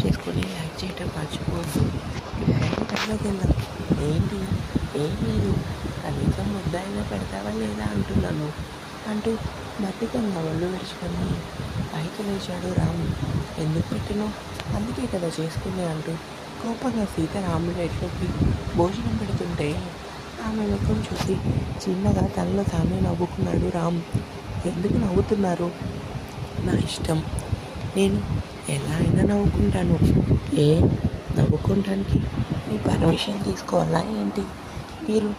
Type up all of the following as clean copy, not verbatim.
చేసుకొని లైక్ చేయటం మర్చిపోవద్దు. ఇప్పుడైతే కథలోకి వెళ్దాం. ఏంటి ఏం లేదు, కనీసం ముద్దాయినా పెడతావా లేదా అంటున్నాను అంటూ బతికంగా ఒళ్ళు విడుచుకొని పైకి లేచాడు రాము. ఎందుకు పెట్టినో అందుకే కదా చేసుకుంది అంటూ కోపంగా సీత రాముడిలోకి భోజనం పెడుతుంటే ఆమె ముఖం చూసి చిన్నగా తనలో తానే నవ్వుకున్నాడు రామ్. ఎందుకు నవ్వుతున్నారు? నా ఇష్టం, నేను ఎలా అయినా నవ్వుకుంటాను. ఏ నవ్వుకుంటానికి నీ పర్మిషన్ తీసుకోవాలా ఏంటి? మీరు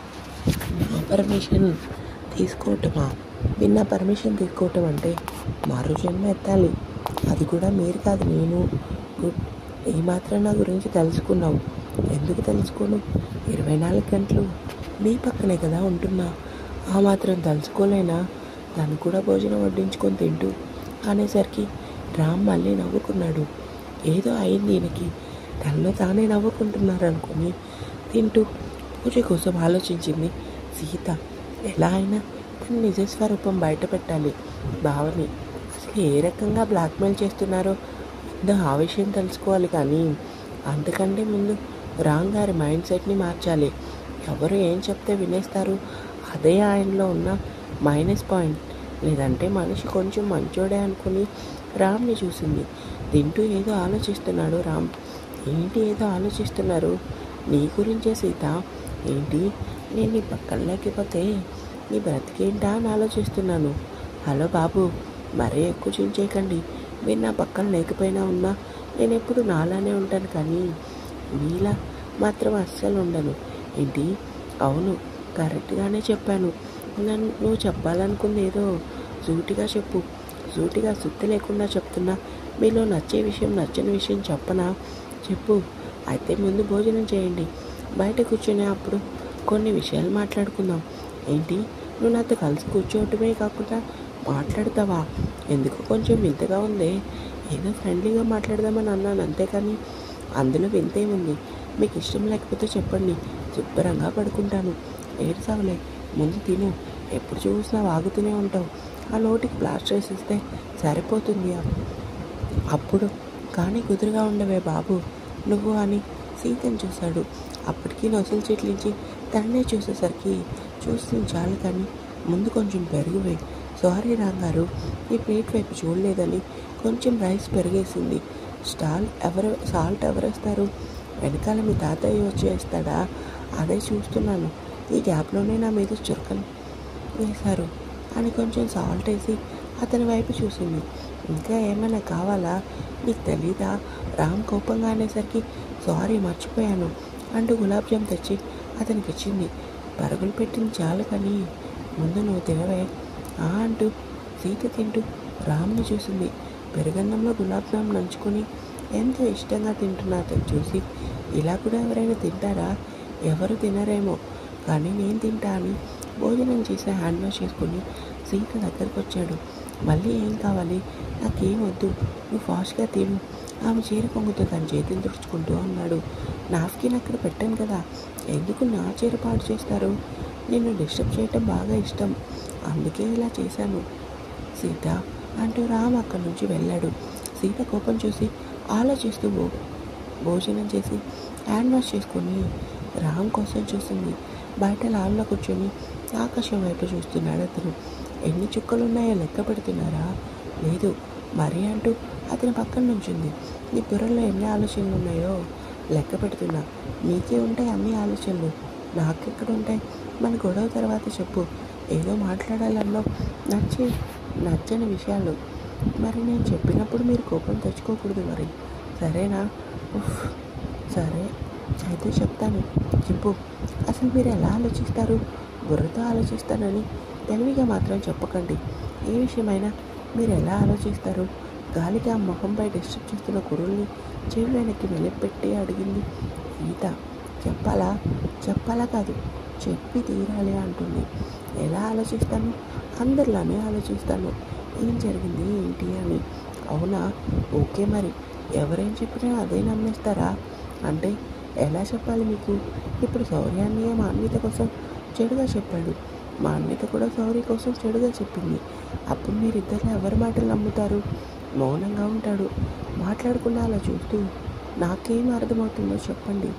నా పర్మిషన్ తీసుకోవటమా? నిన్న పర్మిషన్ తీసుకోవటం అంటే మరో జన్మ ఎత్తాలి. అది కూడా మీరు కాదు, నేను. ఏమాత్రం నా గురించి తెలుసుకున్నావు? ఎందుకు తెలుసుకోను? 24 గంటలు నీ పక్కనే కదా ఉంటున్నా. ఆ మాత్రం తెలుసుకోలేనా? తను కూడా భోజనం వడ్డించుకొని తింటూ అనేసరికి రామ్ మళ్ళీ నవ్వుకున్నాడు. ఏదో అయింది ఈయనకి. తనలో తానే నవ్వుకుంటున్నారు అనుకుని తింటూ పూజ కోసం ఆలోచించింది సీత. ఎలా అయినా తన నిజస్వరూపం బయట పెట్టాలి. భావని అసలు ఏ రకంగా బ్లాక్మెయిల్ చేస్తున్నారో ముందు ఆ విషయం తెలుసుకోవాలి. కానీ అంతకంటే ముందు రామ్ గారి మైండ్ సెట్ని మార్చాలి. ఎవరు ఏం చెప్తే వినేస్తారు, అదే ఆయనలో ఉన్న మైనస్ పాయింట్. లేదంటే మనిషి కొంచెం మంచోడే అనుకుని రామ్ని చూసింది. తింటూ ఏదో ఆలోచిస్తున్నాడు రామ్. ఏంటి ఏదో ఆలోచిస్తున్నారు? నీ గురించే సీత. ఏంటి నేను నీ పక్కన లేకపోతే నీ బ్రతికేంటా అని ఆలోచిస్తున్నాను. హలో బాబు, మరీ ఎక్కువ చించేయకండి. మీరు నా పక్కన లేకపోయినా ఉన్నా నేను ఎప్పుడు నాలానే ఉంటాను, కానీ నీలా మాత్రం అస్సలు ఉండను. ఏంటి? అవును, కరెక్ట్గానే చెప్పాను. నువ్వు చెప్పాలనుకుంది ఏదో సూటిగా చెప్పు. సూటిగా సుత్తి లేకుండా చెప్తున్నా. మీలో నచ్చే విషయం నచ్చని విషయం చెప్పనా? చెప్పు. అయితే ముందు భోజనం చేయండి, బయట కూర్చొని అప్పుడు కొన్ని విషయాలు మాట్లాడుకుందాం. ఏంటి, నువ్వు నాతో కలిసి కూర్చోవటమే కాకుండా మాట్లాడతావా? ఎందుకు కొంచెం వింతగా ఉందే. ఏదో ఫ్రెండ్లీగా మాట్లాడదామని అన్నాను, అంతేకాని అందులో వింతేముంది? మీకు ఇష్టం లేకపోతే చెప్పండి, శుభ్రంగా పడుకుంటాను. ఏడ్చావులే, ముందు తిను. ఎప్పుడు చూసినా వాగుతూనే ఉంటావు. ఆ నోటికి ప్లాస్టర్ వేసిస్తే సరిపోతుంది. అప్పుడు కానీ కుదురుగా ఉండవే బాబు నువ్వు అని సీతను చూశాడు. అప్పటికీ నొసలు చెట్లించి తన్నే చూసేసరికి చూస్తుంది చాలు, కానీ ముందు కొంచెం పెరుగువే. సారీ రాంగారు, ఈ ప్లేట్ వైపు చూడలేదని కొంచెం రైస్ పెరిగేసింది. సాల్ట్ ఎవరేస్తారు? వెనకాల మీ తాతయ్య వచ్చి వేస్తాడా? అదే చూస్తున్నాను. ఈ గ్యాప్లోనే నా మీద చురకలు వేశారు అని కొంచెం సాల్ట్ వేసి అతని వైపు చూసింది. ఇంకా ఏమైనా కావాలా? నీకు తెలీదా? రామ్ కోపంగా అనేసరికి సారీ మర్చిపోయాను అంటూ గులాబ్ జామ్ తెచ్చి అతనికి ఇచ్చింది. పరుగులు పెట్టింది చాలు, కానీ ముందు నువ్వు తినవే అంటూ సీత తింటూ రామ్ని చూసింది. పెరుగన్నంలో గులాబ్ జామ్ నంచుకొని ఎంతో ఇష్టంగా తింటున్న అతను చూసి, ఇలా కూడా ఎవరైనా తింటారా? ఎవరు తినరేమో, కానీ నేను తింటా అని భోజనం చేసి హ్యాండ్ వాష్ చేసుకుని సీత దగ్గరకు వచ్చాడు. మళ్ళీ ఏం కావాలి? నాకేం వద్దు, నువ్వు ఫాస్ట్గా తిను. ఆమె చీర కొంగుతో తన చేతులు తుడుచుకుంటూ అన్నాడు. నాఫ్కిన్ అక్కడ పెట్టాను కదా, ఎందుకు నా చీర పాడు చేస్తారు? నిన్ను డిస్టర్బ్ చేయటం బాగా ఇష్టం, అందుకే ఇలా చేశాను సీత అంటూ రామ్ అక్కడి నుంచి వెళ్ళాడు. సీత కోపం చూసి ఆలోచిస్తూ భోజనం చేసి హ్యాండ్ వాష్ చేసుకొని రామ్ కోసం చూసింది. బయట లాన్లో కూర్చొని ఆకాశం వైపు చూస్తున్నాడు అతను. ఎన్ని చుక్కలు ఉన్నాయో లెక్క పెడుతున్నారా? లేదు మరి అంటూ అతని పక్కన నుంచింది. నీ బుర్రలో ఎన్ని ఆలోచనలు ఉన్నాయో లెక్క పెడుతున్నా. నీకే ఉంటాయి అన్ని ఆలోచనలు, నాకెక్కడ ఉంటాయి? మన గొడవ తర్వాత చెప్పు. ఏదో మాట్లాడాలన్నో నచ్చని విషయాలు. మరి నేను చెప్పినప్పుడు మీరు కోపం తెచ్చుకోకూడదు మరి, సరేనా? సరే అయితే చెప్తాను, చెప్పు. అసలు మీరు ఎలా ఆలోచిస్తారు? బుర్రతో ఆలోచిస్తానని తెలివిగా మాత్రం చెప్పకండి. ఏ విషయమైనా మీరు ఎలా ఆలోచిస్తారు? గాలిగా మొహంపై డిస్టర్బ్ చేస్తున్న కురుల్ని చెవి వెనక్కి వెలిపెట్టి అడిగింది సీత. చెప్పాలా కాదు, చెప్పి తీరాలి అంటుంది. ఎలా ఆలోచిస్తాను? అందరిలానే ఆలోచిస్తాను. ఏం జరిగింది ఏంటి అని. అవునా? ఓకే, మరి ఎవరేం చెప్పినా అదే నమ్మేస్తారా? అంటే ఎలా చెప్పాలి మీకు? ఇప్పుడు శౌర్యాన్ని మాన్విత కోసం చెడుగా చెప్పాడు, మాన్విత కూడా శౌర్య కోసం చెడుగా చెప్పింది. అప్పుడు మీరిద్దరు ఎవరి మాటలు నమ్ముతారు? మౌనంగా ఉంటాడు, మాట్లాడకుండా అలా చూస్తూ నాకేం అర్థమవుతుందో చెప్పండి.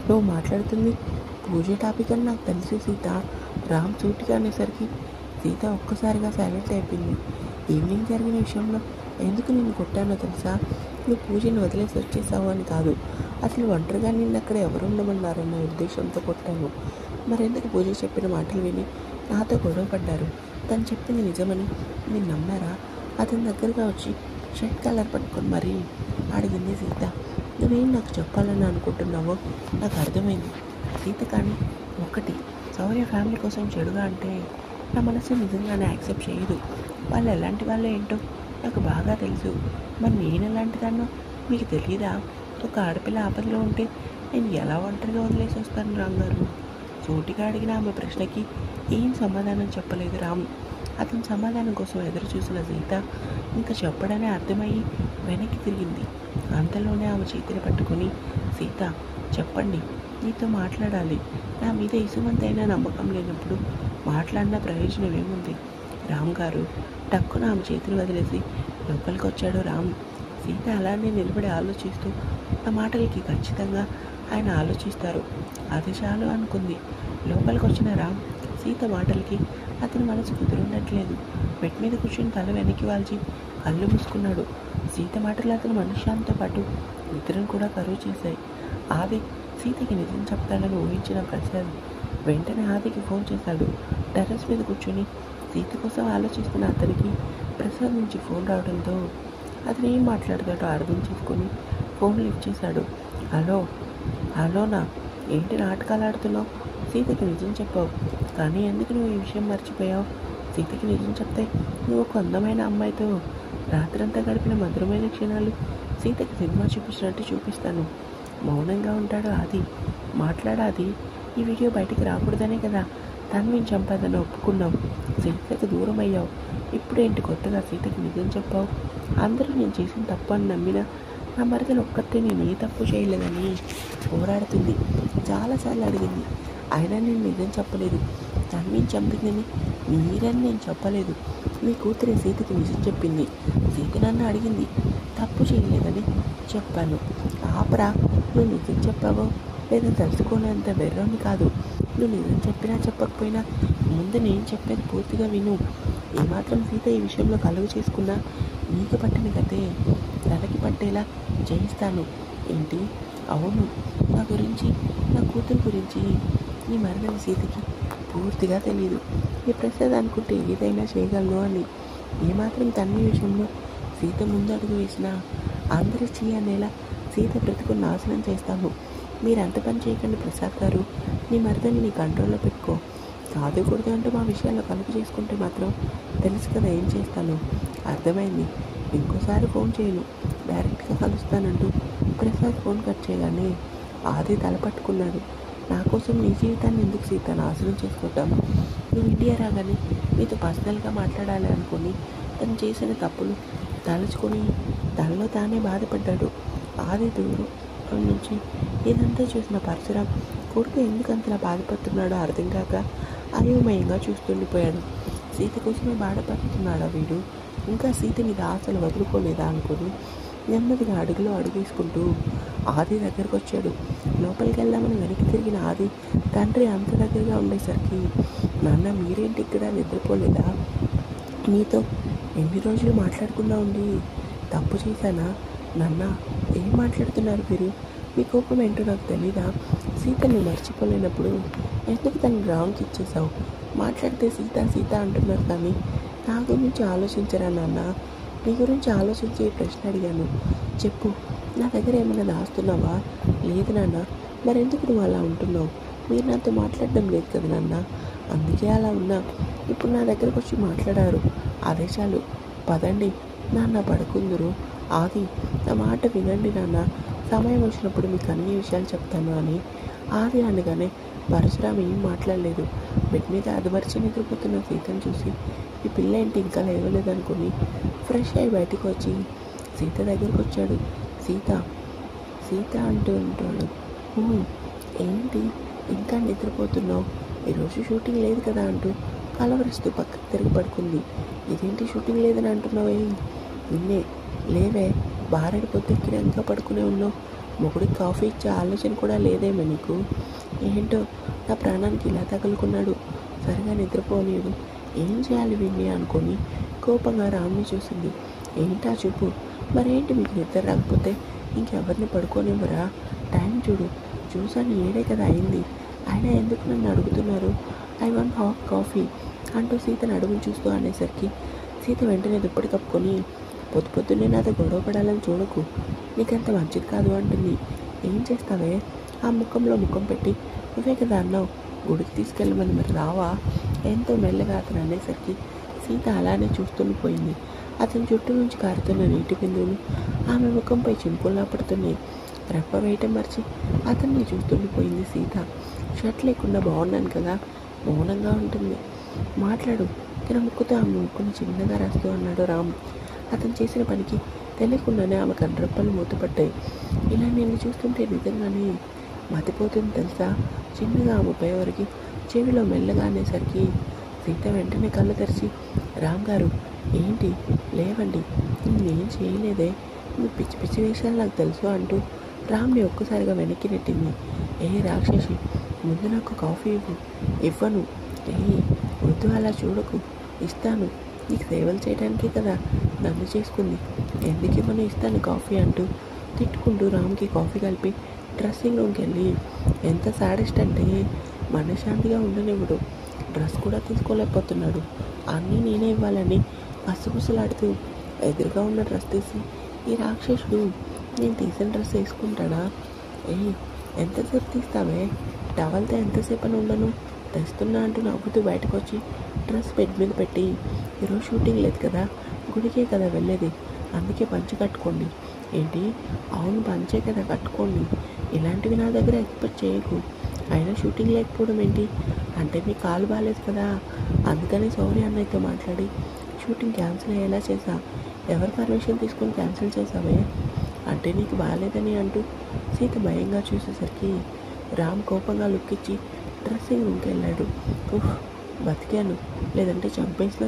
నువ్వు మాట్లాడుతుంది పూజ టాపిక్ అని నాకు తెలుసు సీత. రామ్ సూటిగా అనేసరికి సీత ఒక్కసారిగా సైలెంట్ అయిపోయింది. ఈవినింగ్ జరిగిన విషయంలో ఎందుకు నిన్ను కొట్టానో తెలుసా? నువ్వు పూజని వదిలేసి వచ్చేసావు అని కాదు, అసలు ఒంటరిగా నిన్ను అక్కడ ఎవరు ఉండమన్నారన్న ఉద్దేశంతో కొట్టాను. మరెందుకు పూజ చెప్పిన మాటలు విని నాతో గొడవ పడ్డారు? తను చెప్పింది నిజమని మీరు నమ్మారా? అతని దగ్గరగా వచ్చి షర్ట్ కలర్ పట్టుకొని మరీ అడిగింది సీత. నువ్వేం నాకు చెప్పాలని అనుకుంటున్నావో నాకు అర్థమైంది సీత. కానీ ఒకటి, శౌర్య ఫ్యామిలీ కోసం చెడుగా అంటే నా మనసు నిజంగానే యాక్సెప్ట్ చేయదు. వాళ్ళు ఎలాంటి వాళ్ళు ఏంటో నాకు బాగా తెలుసు. మరి నేను ఎలాంటి దాన్నో మీకు తెలియదా? ఒక ఆడపిల్ల ఆపదలో ఉంటే నేను ఎలా ఒంటరిగా వదిలేసి వస్తాను రామ్ గారు? సూటిగా అడిగిన ఆమె ప్రశ్నకి ఏం సమాధానం చెప్పలేదు రామ్. అతని సమాధానం కోసం ఎదురు చూసిన సీత ఇంకా చెప్పడనే అర్థమయ్యి వెనక్కి తిరిగింది. అంతలోనే ఆమె చేతిని పట్టుకొని, సీత చెప్పండి, నీతో మాట్లాడాలి. నా మీద ఇసుమంతైనా నమ్మకం లేనప్పుడు మాట్లాడిన ప్రయోజనం ఏముంది? రామ్ గారు టక్కున ఆమె చేతిని వదిలేసి లోపలికి వచ్చాడు రామ్. సీత అలానే నిలబడి ఆలోచిస్తూ ఆ మాటలకి ఖచ్చితంగా ఆయన ఆలోచిస్తారు, అది చాలు అనుకుంది. లోపలికి వచ్చిన రామ్ సీత మాటలకి అతని మనసు కుదురుండట్లేదు. బెడ్ మీద కూర్చొని తల వెనక్కి వాల్చి కళ్ళు మూసుకున్నాడు. సీత మాటలు అతని మనశ్శాంతితో పాటు నిద్రను కూడా కరువు చేశాయి. ఆది సీతకి నిజం చెప్తాడని ఊహించిన ప్రసాద్ వెంటనే ఆదికి ఫోన్ చేశాడు. టెర్రస్ మీద కూర్చొని సీత కోసం ఆలోచిస్తున్న అతనికి ప్రసాద్ నుంచి ఫోన్ రావడంతో అతను ఏం మాట్లాడతాడో అర్థం చేసుకొని ఫోన్ లిఫ్ట్ చేశాడు. హలోనా, ఏంటి నాటకాలు ఆడుతున్నావు? సీతకి నిజం చెప్పావు, కానీ ఎందుకు నువ్వు ఈ విషయం మర్చిపోయావు? సీతకి నిజం చెప్తే నువ్వు ఒక అందమైన అమ్మాయితో రాత్రంతా గడిపిన మధురమైన క్షణాలు సీతకి సినిమా చూపించినట్టు చూపిస్తాను. మౌనంగా ఉంటాడు ఆది. మాట్లాడాది, ఈ వీడియో బయటికి రాకూడదనే కదా తన్విని చంపాదని ఒప్పుకున్నాం. సీతకు దూరం అయ్యావు. ఇప్పుడేంటి కొత్తగా సీతకి నిజం చెప్పావు? అందరూ నేను చేసిన తప్పు అని నమ్మిన నా మరదలు ఒక్కతే నేను ఏ తప్పు చేయలేదని పోరాడుతుంది. చాలాసార్లు అడిగింది, అయినా నేను నిజం చెప్పలేదు. తన్విని చంపిందని మీరని నేను చెప్పలేదు. మీ కూతురి సీతకి నిజం చెప్పింది. సీత నన్ను అడిగింది, తప్పు చేయలేదని చెప్పాను. ఆపరా, నువ్వు నిజం చెప్పావో లేదా తెలుసుకోలేంత వెర్రోని కాదు. నువ్వు నిజం చెప్పినా చెప్పకపోయినా ముందు నేను చెప్పేది పూర్తిగా విను. ఏమాత్రం సీత ఈ విషయంలో కలుగు చేసుకున్నా నీకు పట్టిన కథే తనకి పట్టేలా చేయిస్తాను. ఏంటి? అవును, నా గురించి, నా కూతురు గురించి నీ మరణం సీతకి పూర్తిగా తెలియదు. ఈ ప్రసాద్ అనుకుంటే ఏదైనా చేయగలను అని. ఏమాత్రం తన్వి విషయంలో సీత ముందు అడుగు వేసినా అందరి అనేలా సీత బ్రతుకుని నాశనం చేస్తాము. మీరు అంత పని చేయకండి ప్రసాద్ గారు. నీ మరదని నీ కంట్రోల్లో పెట్టుకో. కాదుకూడదు అంటూ మా విషయాల్లో కలుపు చేసుకుంటే మాత్రం తెలుసు కదా ఏం చేస్తాను. అర్థమైంది. ఇంకోసారి ఫోన్ చేయను, డైరెక్ట్గా కలుస్తానంటూ ప్రసాద్ ఫోన్ కట్ చేయగానే ఆది తలపట్టుకున్నాడు. నా కోసం నీ జీవితాన్ని ఎందుకు సీత నాశనం చేసుకుంటాము? నువ్వు ఇండియా రాగానే మీతో పర్సనల్గా మాట్లాడాలి అనుకుని తను చేసిన తప్పులు తలుచుకొని తనలో తానే బాధపడ్డాడు. ఆది దూరం నుంచి ఇదంతా చూసిన పరశురాం కొడుకు ఎందుకు అంతలా బాధపడుతున్నాడో అర్థం కాక అయోమయంగా చూస్తుండిపోయాడు. సీత కోసమే బాధపడుతున్నాడా వీడు? ఇంకా సీత మీద ఆశలు వదులుకోలేదా అనుకుని నెమ్మదిగా అడుగులో అడుగేసుకుంటూ ఆది దగ్గరకు వచ్చాడు. లోపలికి వెళ్దామని వెనక్కి తిరిగిన ఆది తండ్రి అంత దగ్గరగా ఉండేసరికి, నాన్న మీరేంటి ఇక్కడ నిద్రపోలేదా? మీతో ఎన్ని రోజులు మాట్లాడకుండా ఉండి తప్పు చేశానా? నాన్న ఏం మాట్లాడుతున్నారు మీరు? మీ కోపం ఏంటో నాకు తెలీదా? సీతని మర్చిపోలేనప్పుడు ఎందుకు తను రాంగ్కి ఇచ్చేసావు? మాట్లాడితే సీత సీత అంటున్నారు కానీ నా గురించి ఆలోచించరా నాన్న? నీ గురించి ఆలోచించి ప్రశ్న అడిగాను. చెప్పు, నా దగ్గర ఏమైనా దాస్తున్నావా? లేదు నాన్న. మరెందుకు నువ్వు అలా ఉంటున్నావు? మీరు నాతో మాట్లాడడం లేదు కదా నాన్న, అందుకే అలా ఉన్నా. ఇప్పుడు నా దగ్గరకు వచ్చి మాట్లాడారు, అదే చాలు. పదండి నాన్న, పడుకుందురు. ఆది, నా మాట వినండి నాన్న, సమయం వచ్చినప్పుడు మీకు అన్ని విషయాలు చెప్తాను అని ఆది అనగానే పరశురాం ఏం మాట్లాడలేదు. బెడ్ మీద అదమర్చి నిద్రపోతున్న సీతను చూసి ఈ పిల్ల ఏంటి ఇంకా లేవలేదనుకుని ఫ్రెష్ అయ్యి బయటకు వచ్చి సీత దగ్గరికి వచ్చాడు. సీత సీత అంటూ ఉంటాడు. ఏంటి ఇంకా నిద్రపోతున్నావు? ఈరోజు షూటింగ్ లేదు కదా అంటూ కలవరిస్తూ పక్కకు తిరిగి పడుకుంది. ఇదేంటి షూటింగ్ లేదని అంటున్నావే? నిన్నే లేవే, బారెడు పొద్దెక్కిన ఇంకా పడుకునే ఉన్నావు. మొగుడికి కాఫీ ఇచ్చే ఆలోచన కూడా లేదేమో నీకు. ఏంటో నా ప్రాణానికి ఇలా తగులుకున్నాడు, సరిగా నిద్రపోలేడు, ఏం చేయాలి వీణ్ణి అనుకొని కోపంగా రామ్ని చూసింది. ఏంటా చూపు? మరేంటి మీకు నిద్ర రాకపోతే ఇంకెవరిని పడుకోనివ్వరా? టైం చూడు. చూసాను 7 కదా అయింది. అయినా ఎందుకు నన్ను అడుగుతున్నారు? ఐ వాంట్ హాట్ కాఫీ అంటూ సీతను అడుగుని చూస్తూ అనేసరికి సీత వెంటనే దుప్పటి కప్పుకొని, పొద్దున్నే నాతో గొడవ పడాలని చూడకు, నీకంత మంచిది కాదు అంటుంది. ఏం చేస్తావే? ఆ ముఖంలో ముఖం పెట్టి నువ్వే కదా అన్నావు గుడికి తీసుకెళ్ళమని, మరి రావా? ఎంతో మెల్లగా అతను అనేసరికి సీత అలానే చూస్తుండిపోయింది. అతని చుట్టూ నుంచి కారుతున్న నీటి బిందువులు ఆమె ముఖంపై చింపుల్లా పడుతున్నాయి. రెప్ప వేయటం మర్చి అతన్ని చూస్తుండిపోయింది సీత. షర్ట్ లేకుండా బాగున్నాను కదా, మౌనంగా ఉంటుంది. మాట్లాడు, తన ముక్కుతో ఆమె ముక్కుని చిన్నగా రాస్తూ అన్నాడు రామ్. అతను చేసిన పనికి తెలియకుండానే ఆమె కండ్రెప్పలు మూతపడ్డాయి. ఇలా నేను చూస్తుంటే నిజంగానే మతిపోతుంది తెలుసా? చిన్నగా ఆమెపై వరకు చెవిలో మెల్లగా అనేసరికి సీత వెంటనే కళ్ళు తెరిచి, రామ్ గారు ఏంటి? లేవండి, నేనేం చేయలేదే, మీ పిచ్చి పిచ్చి వేషాలు నాకు తెలుసు అంటూ రామ్ని ఒక్కసారిగా వెనక్కి నెట్టింది. ఏ రాక్షసి, ముందు నాకు కాఫీ ఇవ్వు. ఇవ్వను. ఏ వద్దు, అలా చూడకు, ఇస్తాను, నీకు సేవలు చేయడానికే కదా నన్ను చేసుకుంది, ఎందుకు ఇవ్వను, ఇస్తాను కాఫీ అంటూ తిట్టుకుంటూ రామ్కి కాఫీ కలిపి డ్రెస్సింగ్ రూమ్కి వెళ్ళి, ఎంత సాడెస్ట్ అంటే మనశ్శాంతిగా ఉండనివ్వడు, డ్రెస్ కూడా తీసుకోలేకపోతున్నాడు, అన్నీ నేనే ఇవ్వాలని పసుపుసలాడుతూ ఎదురుగా ఉన్న డ్రెస్ తీసి, ఈ రాక్షసుడు నేను తీసిన డ్రెస్ వేసుకుంటాడా? ఎంతసేపు తీస్తావే? టవల్తో ఎంతసేపు అని ఉండను, తెస్తున్నా అంటూ నవ్వుతూ బయటకు వచ్చి డ్రెస్ బెడ్ మీద పెట్టి, ఈరోజు షూటింగ్ లేదు కదా, గుడికే కదా వెళ్ళేది, అందుకే పంచి కట్టుకోండి. ఏంటి? అవును, పంచే కదా, కట్టుకోండి. ఇలాంటివి నా దగ్గర ఎక్స్పెక్ట్ చేయకు. అయినా షూటింగ్ లేకపోవడం ఏంటి? అంటే మీ కాలు బాగాలేదు కదా, అందుకని సౌర్య అన్నయ్యతో మాట్లాడి షూటింగ్ క్యాన్సిల్ అయ్యేలా చేశా. ఎవరు పర్మిషన్ తీసుకొని క్యాన్సిల్ చేసావే? అంటే నీకు బాగాలేదని అంటూ సీత భయంగా చూసేసరికి రామ్ కోపంగా లుక్ ఇచ్చి డ్రెస్సింగ్ రూమ్కి వెళ్ళాడు. బతికాను, లేదంటే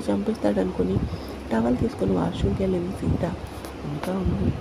చంపేస్తాడనుకుని టవల్ తీసుకొని వాష్రూమ్కి వెళ్ళింది సీత. ఇంకా ఉంది.